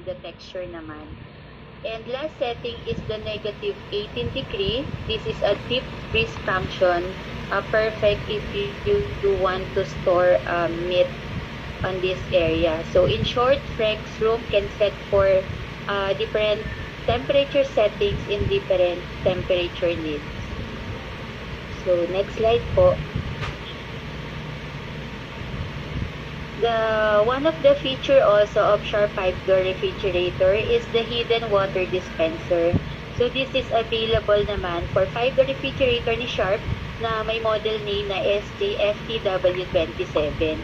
the texture naman. And last setting is the negative 18 degree. This is a deep freeze function, perfect if you want to store meat on this area. So in short, Frex room can set for different temperature settings in different temperature needs. So next slide po. One of the feature also of Sharp 5-door refrigerator is the hidden water dispenser. So this is available naman for 5-door refrigerator ni Sharp na may model name na SJFTW27.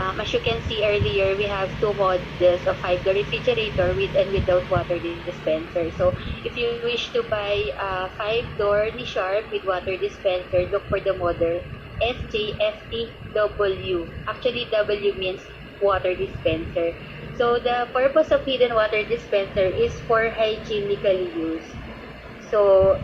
As you can see earlier, we have two models of 5-door refrigerator with and without water dispenser. So if you wish to buy 5-door ni Sharp with water dispenser, look for the model SJFTW. Actually, W means water dispenser. So the purpose of hidden water dispenser is for hygienical use. So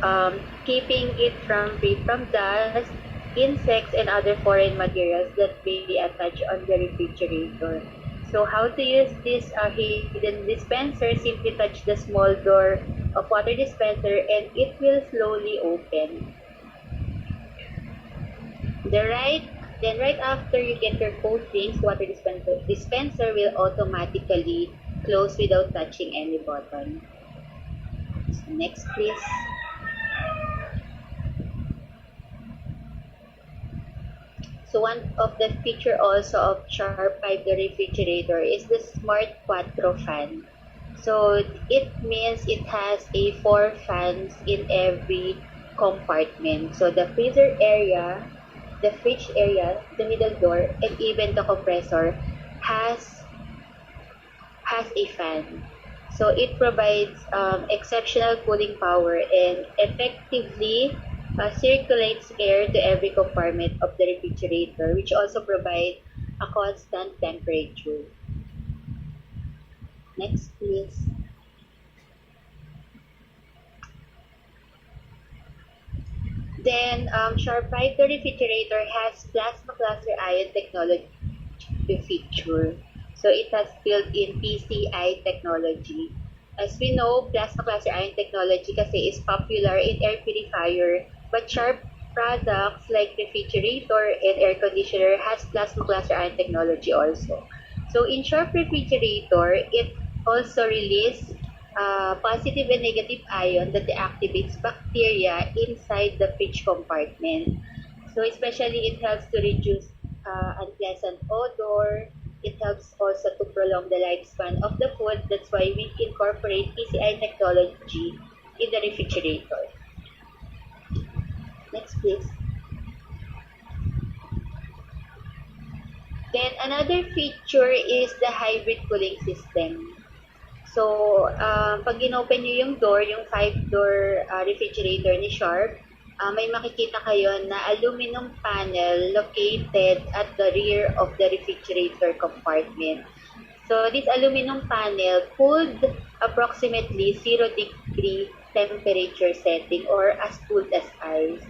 keeping it free from dust, insects, and other foreign materials that may be attached on the refrigerator. So how to use this hidden dispenser? Simply touch the small door of water dispenser and it will slowly open. Then right after you get your coatings, water dispenser will automatically close without touching any button. So next please. So one of the feature also of Sharp 5-door refrigerator is the smart QUATTRO fan. So it means it has 4 fans in every compartment. So the freezer area, the fridge area, the middle door, and even the compressor has a fan. So it provides exceptional cooling power and effectively circulates air to every compartment of the refrigerator, which also provides a constant temperature. Next, please. Then, Sharp 5-door refrigerator has plasma cluster ion technology feature. So it has built-in PCI technology. As we know, plasma cluster ion technology kasi is popular in air purifier, but Sharp products like refrigerator and air conditioner has plasma cluster ion technology also. So in Sharp refrigerator, it also releases positive and negative ion that deactivates bacteria inside the fridge compartment. So especially it helps to reduce unpleasant odor. It helps also to prolong the lifespan of the food. That's why we incorporate PCI technology in the refrigerator. Next, please. Then another feature is the hybrid cooling system. So, pag in-open nyo yung door, yung 5-door refrigerator ni Sharp, may makikita kayo na aluminum panel located at the rear of the refrigerator compartment. So, this aluminum panel cooled approximately 0 degree temperature setting or as cold as ice.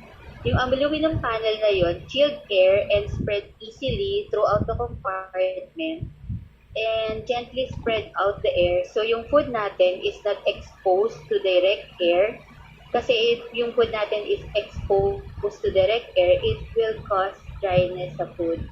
Yung aluminum panel na yun, chilled air and spread easily throughout the compartment and gently spread out the air. So, yung food natin is not exposed to direct air. Kasi if yung food natin is exposed to direct air, it will cause dryness sa food.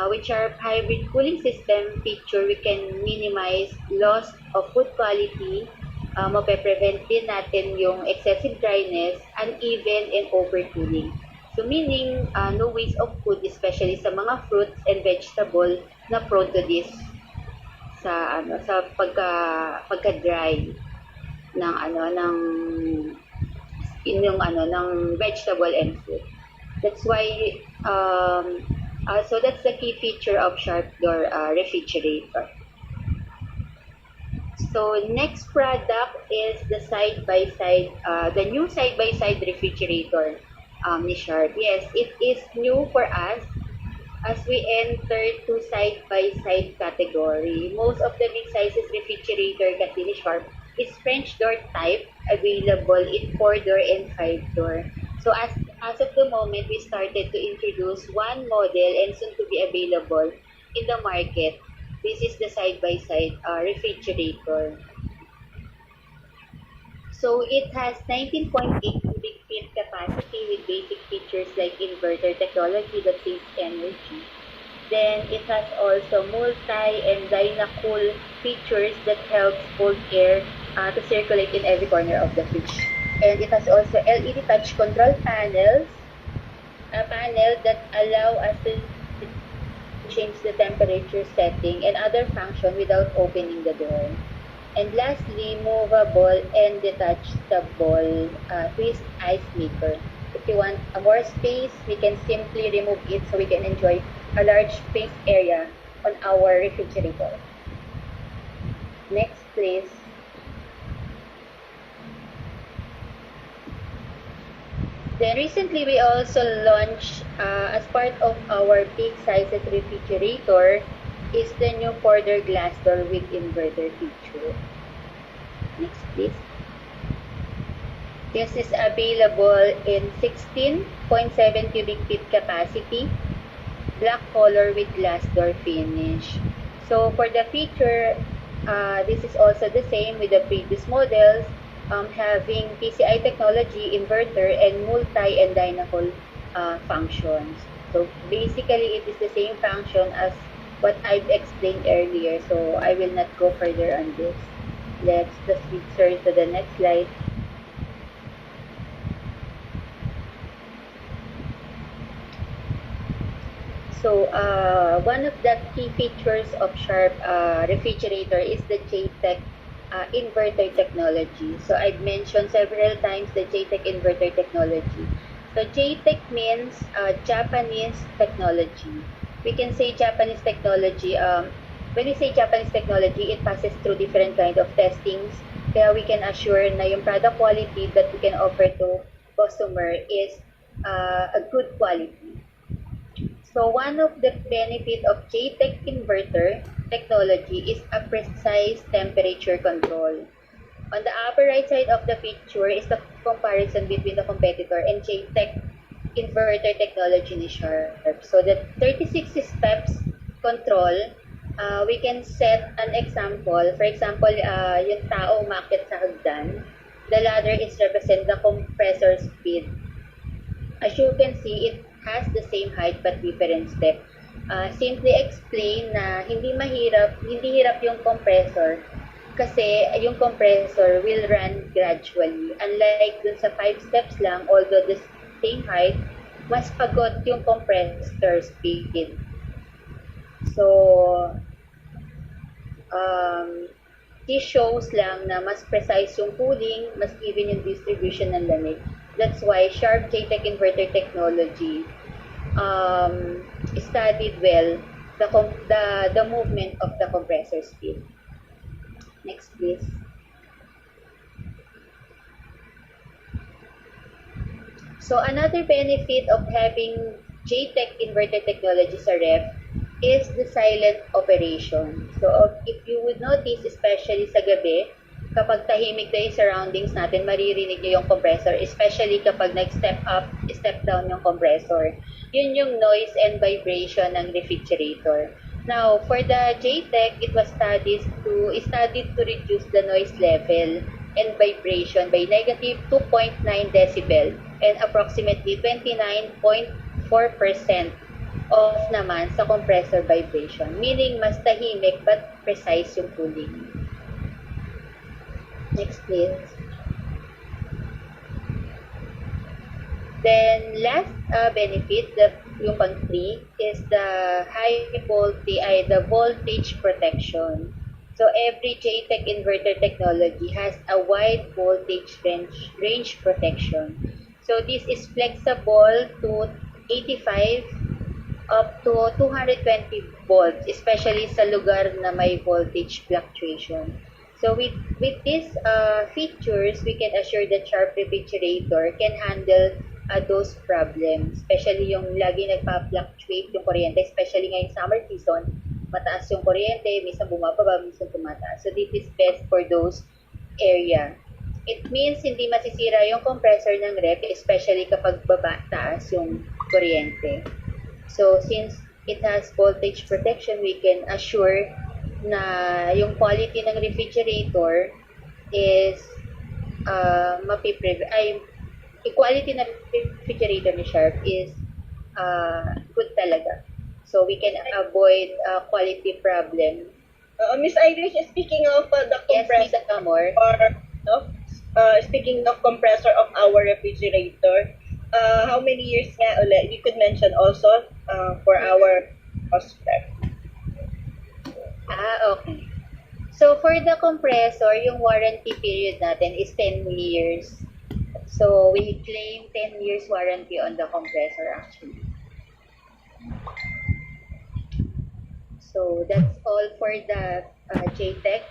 With our hybrid cooling system feature, we can minimize loss of food quality. Mape-prevent din natin yung excessive dryness, uneven, and overcooling. So meaning, no waste of food, especially sa mga fruits and vegetable na prone to this sa pagka-dry ng vegetable and fruit. That's why so that's the key feature of Sharp door refrigerator. So next product is the the new side-by-side refrigerator ni Sharp. Yes, it is new for us as we enter to side-by-side category. Most of the big sizes refrigerator kasi ni Sharp is French door type, available in 4-door and 5-door. So as of the moment, we started to introduce one model and soon to be available in the market This is the side-by-side refrigerator. So it has 19.8 cubic feet capacity with basic features like inverter technology that saves energy. Then it has also multi and dyna-cool features that helps cold air to circulate in every corner of the fridge. And it has also LED touch control panels, a panel that allow us to change the temperature setting and other function without opening the door. And lastly, movable and detachable twist ice maker. If you want more space, we can simply remove it so we can enjoy a large space area on our refrigerator. Next, please. Then recently, we also launched as part of our big sizes refrigerator is the new quarter glass door with inverter feature. Next, please. This is available in 16.7 cubic feet capacity, black color with glass door finish. So for the feature, this is also the same with the previous models, having PCI technology, inverter, and multi and dynamical functions. So basically, it is the same function as what I've explained earlier. So I will not go further on this. Let's just switch to the next slide. So one of the key features of Sharp refrigerator is the JTech inverter technology. So I've mentioned several times the JTech inverter technology. So JTech means Japanese technology. We can say Japanese technology. When we say Japanese technology, it passes through different kind of testings. Kaya we can assure na yung product quality that we can offer to customer is a good quality. So one of the benefit of JTech inverter technology is a precise temperature control. On the upper right side of the picture is the comparison between the competitor and JTech inverter technology ni Sharp. So the 36 steps control, we can set an example. For example, yung tao umakyat sa hagdan, the ladder is represent the compressor speed. As you can see, it has the same height but different step. Simply explain na hindi hirap yung compressor kasi yung compressor will run gradually. Unlike dun sa 5 steps lang, although the same height, mas pagod yung compressor speed. So, this shows lang na mas precise yung cooling, mas even yung distribution ng lamig. That's why Sharp JTech inverter technology studied well the movement of the compressor speed. Next, please. So another benefit of having JTech inverter technology sa ref is the silent operation. So if you would notice, especially sa gabi, kapag tahimik na yung surroundings natin, maririnig nyo yung compressor, especially kapag nag-step up, step down yung compressor. Yun yung noise and vibration ng refrigerator. Now, for the JTech, it was studied to reduce the noise level and vibration by negative 2.9 decibel and approximately 29.4% off naman sa compressor vibration, meaning mas tahimik but precise yung cooling. Next, please. Then, last benefit, yung pang-3, is the the voltage protection. So, every JTech inverter technology has a wide voltage range protection. So, this is flexible to 85 up to 220 volts, especially sa lugar na may voltage fluctuation. So with these features, we can assure that Sharp refrigerator can handle those problems, especially yung lagi nagpa-fluctuate yung kuryente, especially ngayong summer season, mataas yung kuryente, minsan bumababa, minsan tumataas. So this is best for those area. It means hindi masisira yung compressor ng ref, especially kapag taas yung kuryente. So since it has voltage protection, we can assure na yung quality ng refrigerator is quality ng refrigerator ni Sharp is good talaga. So we can avoid quality problem. Miss Irish, speaking of the compressor, Yes, Amor. no? Speaking of compressor of our refrigerator, how many years nga ulit? You could mention also for our prospect. Okay. So for the compressor, yung warranty period natin is 10 years. So we claim 10 years warranty on the compressor actually. So that's all for the JTech.